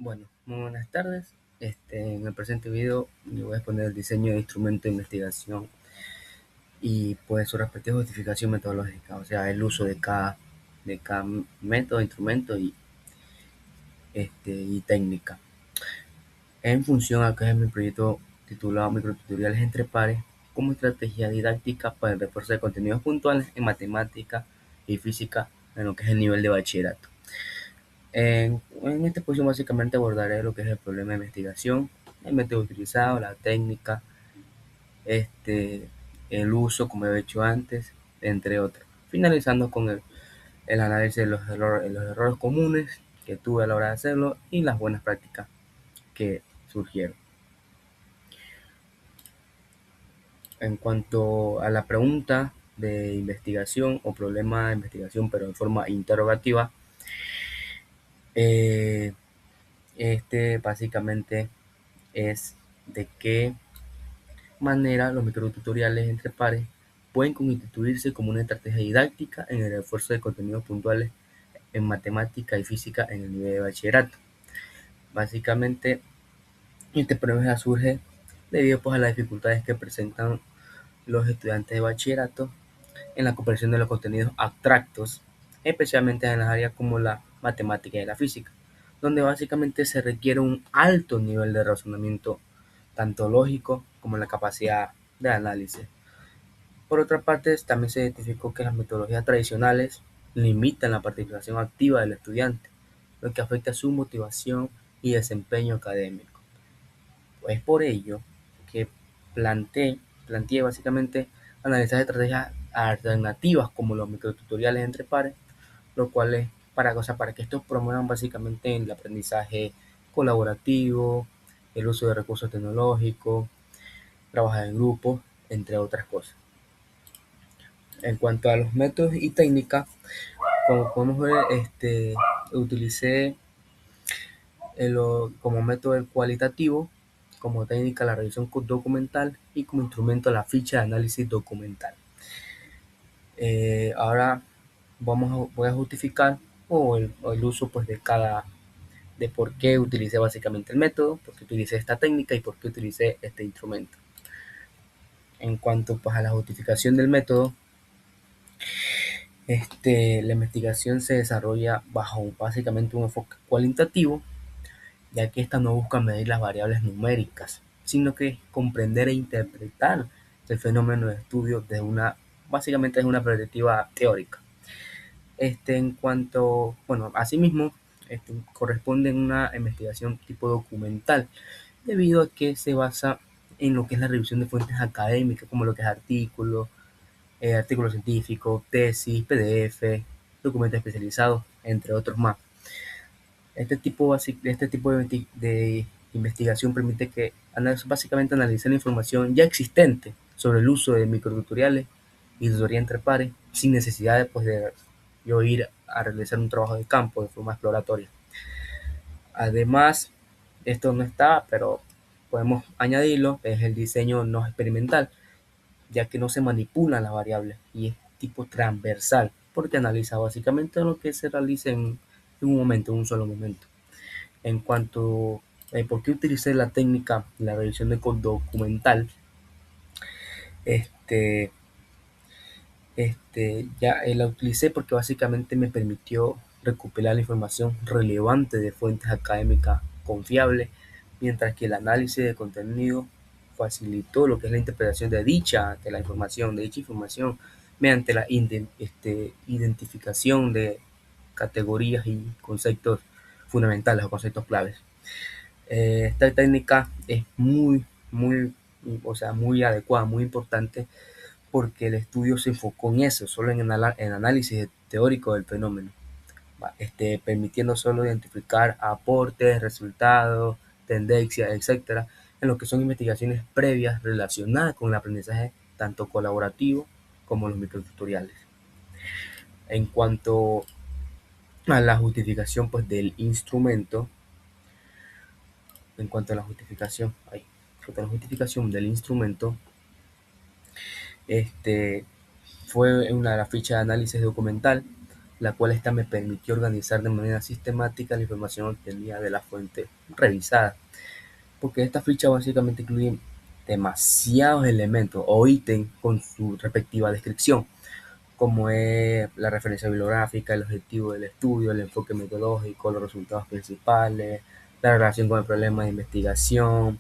Bueno, muy buenas tardes. En el presente video yo voy a exponer el diseño de instrumento de investigación y pues su respectiva justificación metodológica, o sea, el uso de cada método, instrumento y técnica. En función a que es mi proyecto titulado Microtutoriales entre pares como estrategia didáctica para el refuerzo de contenidos puntuales en matemática y física en lo que es el nivel de bachillerato. En esta exposición básicamente abordaré lo que es el problema de investigación, el método utilizado, la técnica, este, el uso, como he hecho antes, entre otros. Finalizando con el análisis de los errores comunes que tuve a la hora de hacerlo y las buenas prácticas que surgieron. En cuanto a la pregunta de investigación o problema de investigación, pero en forma interrogativa, eh, básicamente es de qué manera los microtutoriales entre pares pueden constituirse como una estrategia didáctica en el refuerzo de contenidos puntuales en matemática y física en el nivel de bachillerato. Básicamente, este problema surge debido pues, a las dificultades que presentan los estudiantes de bachillerato en la comprensión de los contenidos abstractos, especialmente en las áreas como la matemática y la física, donde básicamente se requiere un alto nivel de razonamiento, tanto lógico como la capacidad de análisis. Por otra parte, también se identificó que las metodologías tradicionales limitan la participación activa del estudiante, lo que afecta su motivación y desempeño académico. Es por ello que planteé básicamente analizar estrategias alternativas como los microtutoriales entre pares, lo cual es para que estos promuevan básicamente el aprendizaje colaborativo, el uso de recursos tecnológicos, trabajar en grupo, entre otras cosas. En cuanto a los métodos y técnicas, como podemos ver, utilicé como método cualitativo, como técnica la revisión documental y como instrumento la ficha de análisis documental. Ahora voy a justificar el uso pues, de por qué utilicé básicamente el método, por qué utilicé esta técnica y por qué utilicé este instrumento. En cuanto pues, a la justificación del método, la investigación se desarrolla bajo básicamente un enfoque cualitativo, ya que esta no busca medir las variables numéricas, sino que comprender e interpretar el fenómeno de estudio básicamente desde una perspectiva teórica. En cuanto, bueno, asimismo, corresponde en una investigación tipo documental, debido a que se basa en lo que es la revisión de fuentes académicas, como lo que es artículos científicos, tesis, PDF, documentos especializados, entre otros más. Este tipo de investigación permite que básicamente analizar la información ya existente sobre el uso de microtutoriales y tutoría entre pares sin necesidad de, pues, de yo ir a realizar un trabajo de campo de forma exploratoria. Además, esto no está, pero podemos añadirlo, es el diseño no experimental, ya que no se manipulan las variables y es tipo transversal, porque analiza básicamente lo que se realiza en un momento, en un solo momento. En cuanto a por qué utilicé la técnica de la revisión de documental, este, ya la utilicé porque básicamente me permitió recopilar la información relevante de fuentes académicas confiables, mientras que el análisis de contenido facilitó lo que es la interpretación de dicha información mediante la identificación de categorías y conceptos fundamentales o conceptos claves. Esta técnica es o sea, muy adecuada, muy importante, porque el estudio se enfocó en eso, solo en el análisis teórico del fenómeno, permitiendo solo identificar aportes, resultados, tendencias, etcétera, en lo que son investigaciones previas relacionadas con el aprendizaje tanto colaborativo como los microtutoriales. En cuanto a la justificación pues, del instrumento, en cuanto a la justificación, del instrumento, fue una de las fichas de análisis documental, la cual esta me permitió organizar de manera sistemática la información obtenida de la fuente revisada, porque esta ficha básicamente incluye demasiados elementos o ítems con su respectiva descripción, como es la referencia bibliográfica, el objetivo del estudio, el enfoque metodológico, los resultados principales, la relación con el problema de investigación,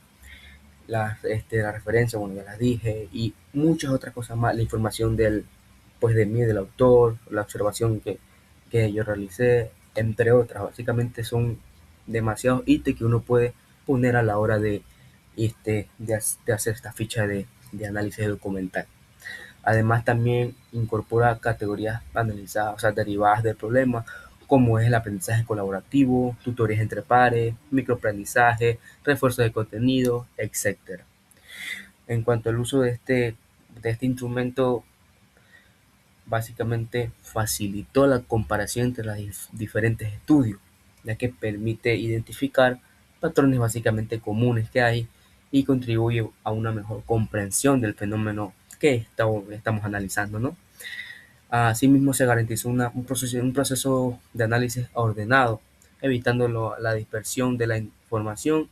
la referencia, bueno, ya las dije, y muchas otras cosas más, la información pues de mí, del autor, la observación que yo realicé, entre otras. Básicamente son demasiados ítems que uno puede poner a la hora de hacer esta ficha de análisis documental. Además, también incorpora categorías analizadas, o sea, derivadas del problema, como es el aprendizaje colaborativo, tutorías entre pares, microaprendizaje, refuerzo de contenido, etcétera. En cuanto al uso de este instrumento, básicamente facilitó la comparación entre los diferentes estudios, ya que permite identificar patrones básicamente comunes que hay y contribuye a una mejor comprensión del fenómeno que estamos analizando, ¿no? Asimismo, se garantizó un proceso de análisis ordenado, evitando la dispersión de la información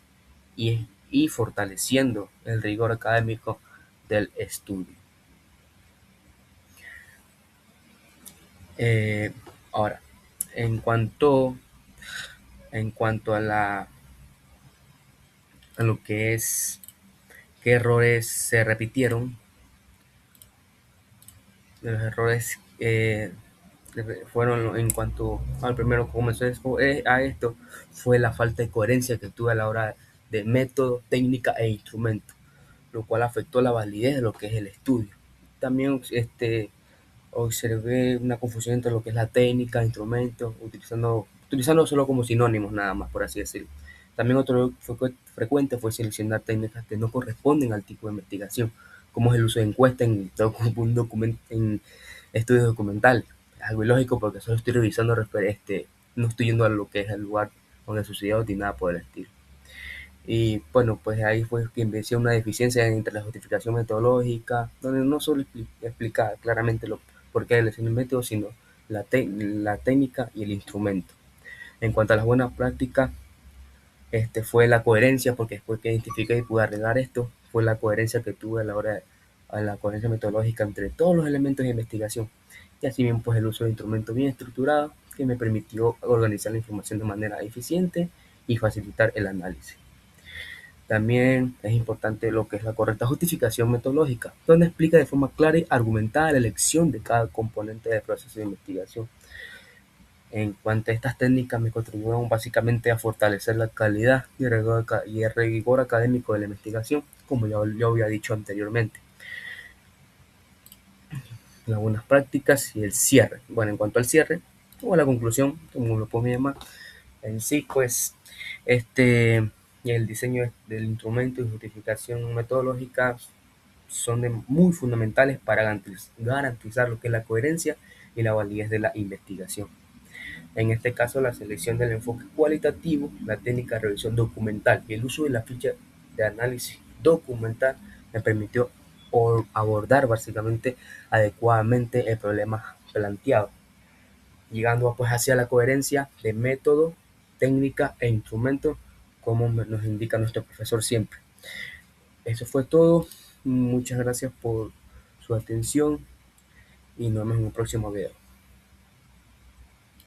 y fortaleciendo el rigor académico del estudio. Eh, Ahora, en cuanto, a lo que es qué errores se repitieron, de los errores fueron en cuanto al primero que comenzó a esto, fue la falta de coherencia que tuve a la hora de método, técnica e instrumento, lo cual afectó la validez de lo que es el estudio. También observé una confusión entre lo que es la técnica, instrumento, utilizando solo como sinónimos nada más, por así decirlo. También otro frecuente fue seleccionar técnicas que no corresponden al tipo de investigación, como es el uso de encuestas en estudios documentales. Es algo ilógico porque solo estoy revisando, no estoy yendo a lo que es el lugar donde sucedió ni nada por el estilo. Y bueno, pues ahí fue que empecé una deficiencia entre la justificación metodológica, donde no solo explica claramente por qué elección el método, sino la técnica y el instrumento. En cuanto a las buenas prácticas, fue la coherencia, porque después que identifiqué y pude arreglar esto, fue la coherencia que tuve a la coherencia metodológica entre todos los elementos de investigación. Y así bien, pues el uso de instrumentos bien estructurados que me permitió organizar la información de manera eficiente y facilitar el análisis. También es importante lo que es la correcta justificación metodológica, donde explica de forma clara y argumentada la elección de cada componente del proceso de investigación. En cuanto a estas técnicas, me contribuyeron básicamente a fortalecer la calidad y el rigor académico de la investigación, como ya había dicho anteriormente. Las buenas prácticas y el cierre. Bueno, en cuanto al cierre, o a la conclusión, como lo podemos llamar, en sí, pues, el diseño del instrumento y justificación metodológica son muy fundamentales para garantizar lo que es la coherencia y la validez de la investigación. En este caso, la selección del enfoque cualitativo, la técnica de revisión documental y el uso de la ficha de análisis documental me permitió abordar básicamente adecuadamente el problema planteado, llegando pues hacia la coherencia de método, técnica e instrumento, como nos indica nuestro profesor siempre. Eso fue todo. Muchas gracias por su atención y nos vemos en un próximo video.